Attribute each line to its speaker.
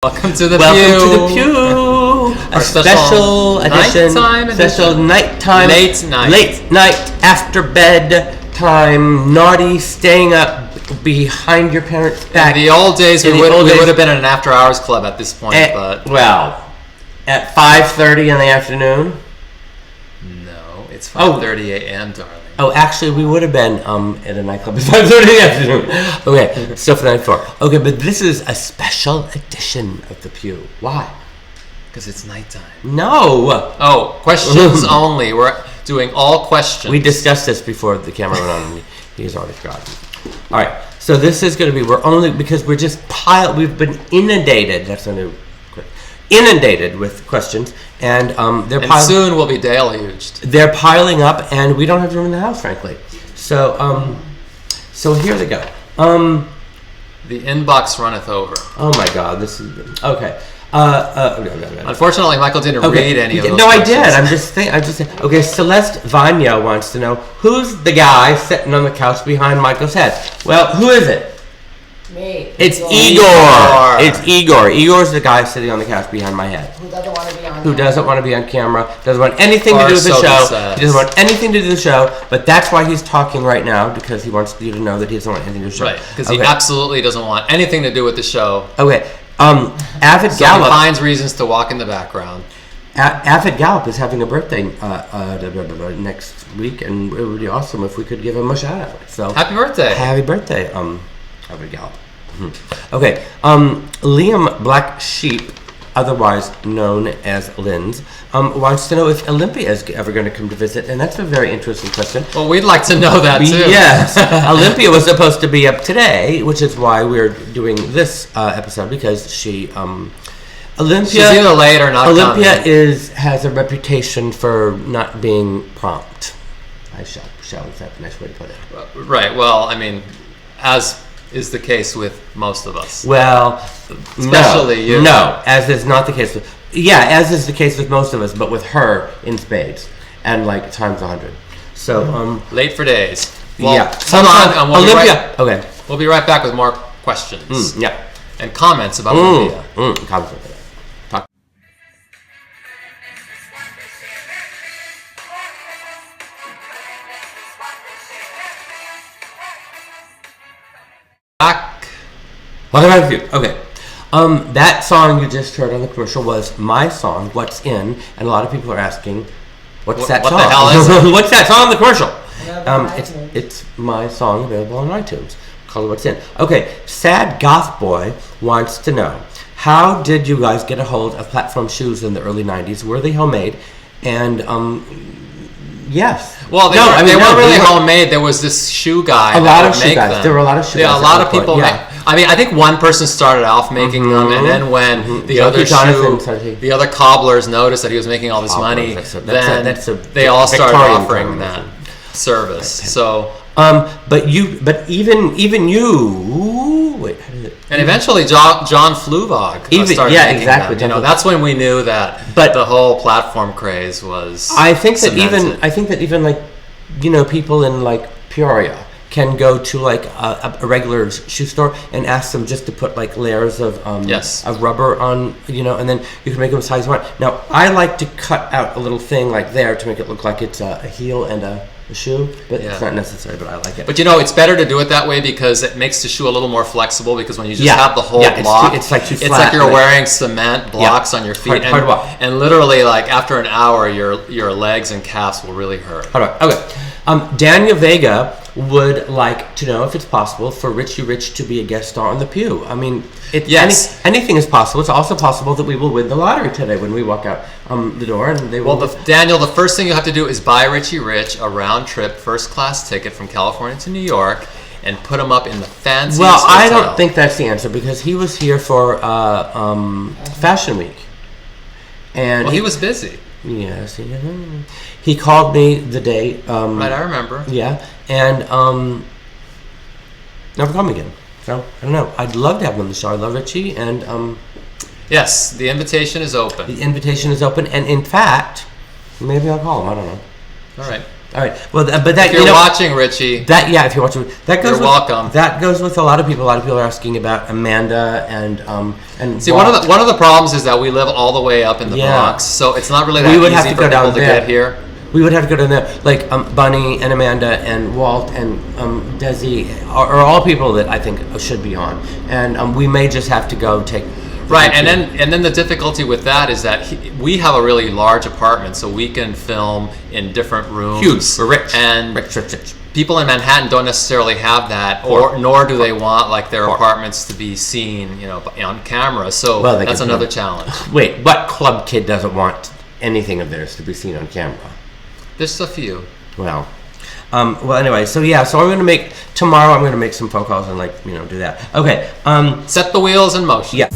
Speaker 1: Welcome to the
Speaker 2: Pew. A special edition, special nighttime, late night after bed time, naughty, staying up behind your parents' back.
Speaker 1: In the old days, we would have been in an after-hours club at this point, but
Speaker 2: at 5:30 in the afternoon.
Speaker 1: No, it's 5:30 a.m., darling.
Speaker 2: Oh, actually, we would have been at a nightclub at 5:30 in the afternoon. Okay, still for the night before. Okay, but this is a special edition of the Pew. Why?
Speaker 1: Because it's nighttime.
Speaker 2: No.
Speaker 1: Oh, questions only. We're doing all questions.
Speaker 2: We discussed this before the camera went on, and he's already forgotten. All right, so this is going to be, because we're just we've been inundated. That's a new quick. Inundated with questions, and
Speaker 1: soon we'll be deluged.
Speaker 2: They're piling up, and we don't have room in the house, frankly. So, so here they go.
Speaker 1: The inbox runneth over.
Speaker 2: Oh my God, this is okay.
Speaker 1: Unfortunately, Michael didn't read any of those.
Speaker 2: No,
Speaker 1: questions.
Speaker 2: I did. I'm just saying. Okay, Celeste Vanya wants to know who's the guy sitting on the couch behind Michael's head. Well, who is it?
Speaker 3: Me.
Speaker 2: It's Igor. It's Igor. Igor's the guy sitting on the couch behind my head.
Speaker 3: Who doesn't want to be on
Speaker 2: Who doesn't want to be on camera, doesn't want anything to do with the show. He doesn't want anything to do with the show, but that's why he's talking right now, because he wants you to know that he doesn't want anything to do with the show.
Speaker 1: Right, because he absolutely doesn't want anything to do with the show.
Speaker 2: Okay. Avid
Speaker 1: so
Speaker 2: Gallup
Speaker 1: he finds reasons to walk in the background.
Speaker 2: Avid Gallup is having a birthday next week, and it would be awesome if we could give him a shout out. So
Speaker 1: happy birthday!
Speaker 2: Happy birthday, Avid Gallup. Okay, Liam Black Sheep, otherwise known as Linz, wants to know if Olympia is ever going to come to visit, and that's a very interesting question.
Speaker 1: Well, we'd like to know that too.
Speaker 2: Yes, Olympia was supposed to be up today, which is why we're doing this episode, because Olympia.
Speaker 1: She's either late or not.
Speaker 2: Olympia has a reputation for not being prompt. Is that a nice way to put it?
Speaker 1: Right. Well, I mean, as is the case with most of us.
Speaker 2: Well,
Speaker 1: especially you.
Speaker 2: No, as is not the case with. Yeah, as is the case with most of us, but with her in spades, and like times 100. So
Speaker 1: late for days. Well,
Speaker 2: yeah.
Speaker 1: Hold on.
Speaker 2: Olympia. Okay.
Speaker 1: We'll be right back with more questions.
Speaker 2: Yeah.
Speaker 1: And comments about Olympia.
Speaker 2: Comments about that.
Speaker 1: Back.
Speaker 2: Welcome back to you. Okay. That song you just heard on the commercial was my song, What's In, and a lot of people are asking, what's that song?
Speaker 1: What the hell is it?
Speaker 2: What's that song on the commercial? It's my song available on iTunes. Called What's In. Okay, Sad Goth Boy wants to know, how did you guys get a hold of platform shoes in the early 90s? Were they homemade? And yes.
Speaker 1: Well, they weren't really homemade. There was this shoe guy.
Speaker 2: A lot of shoe guys. There were a lot of shoe guys.
Speaker 1: Yeah, a lot of people. I mean, I think one person started off making them, and then when the other cobblers noticed that he was making all this money, they all started offering that service. Okay. So,
Speaker 2: but even you. Wait, how did it?
Speaker 1: And eventually, John Fluvog started making them. You know, that's when we knew that the whole platform craze was.
Speaker 2: I think that even like, you know, people in like Peoria can go to like a regular shoe store and ask them just to put like layers of rubber on, you know, and then you can make them size you want. Now, I like to cut out a little thing like there to make it look like it's a heel and a shoe, but it's not necessary, but I like it.
Speaker 1: But you know, it's better to do it that way because it makes the shoe a little more flexible, because when you just have the whole block,
Speaker 2: it's like too flat.
Speaker 1: It's like you're wearing cement blocks on your feet, and literally like after an hour your legs and calves will really hurt.
Speaker 2: Okay. Daniel Vega would like to know if it's possible for Richie Rich to be a guest star on The Pew. I mean, anything is possible. It's also possible that we will win the lottery today when we walk out the door, and they will.
Speaker 1: Well, Daniel, the first thing you have to do is buy Richie Rich a round-trip first-class ticket from California to New York, and put him up in the fanciest hotel.
Speaker 2: I don't think that's the answer, because he was here for Fashion Week, and
Speaker 1: he was busy.
Speaker 2: Yes, he called me the day.
Speaker 1: Right, I remember.
Speaker 2: Yeah, and never called me again. So I don't know. I'd love to have him on the show. I love Richie, and
Speaker 1: yes, the invitation is open.
Speaker 2: The invitation is open, and in fact, maybe I'll call him. I don't know.
Speaker 1: All right.
Speaker 2: All right. Well, but that
Speaker 1: if you're watching, Richie.
Speaker 2: If you're watching,
Speaker 1: you're welcome.
Speaker 2: That goes with a lot of people. A lot of people are asking about Amanda and
Speaker 1: see, one of the problems is that we live all the way up in the Bronx, so it's not really that easy for people to get here.
Speaker 2: We would have to go down there. Like Bunny and Amanda and Walt and Desi are all people that I think should be on, and we may just have to go take.
Speaker 1: Right, and then the difficulty with that is that we have a really large apartment, so we can film in different rooms.
Speaker 2: Huge, we're rich,
Speaker 1: and
Speaker 2: rich.
Speaker 1: People in Manhattan don't necessarily have that, nor do they want like their apartments to be seen, on camera. So that's another challenge.
Speaker 2: Wait, what club kid doesn't want anything of theirs to be seen on camera?
Speaker 1: There's a few.
Speaker 2: Well, anyway, so I'm going to make some phone calls and do that. Okay.
Speaker 1: Set the wheels in motion.
Speaker 2: Yeah.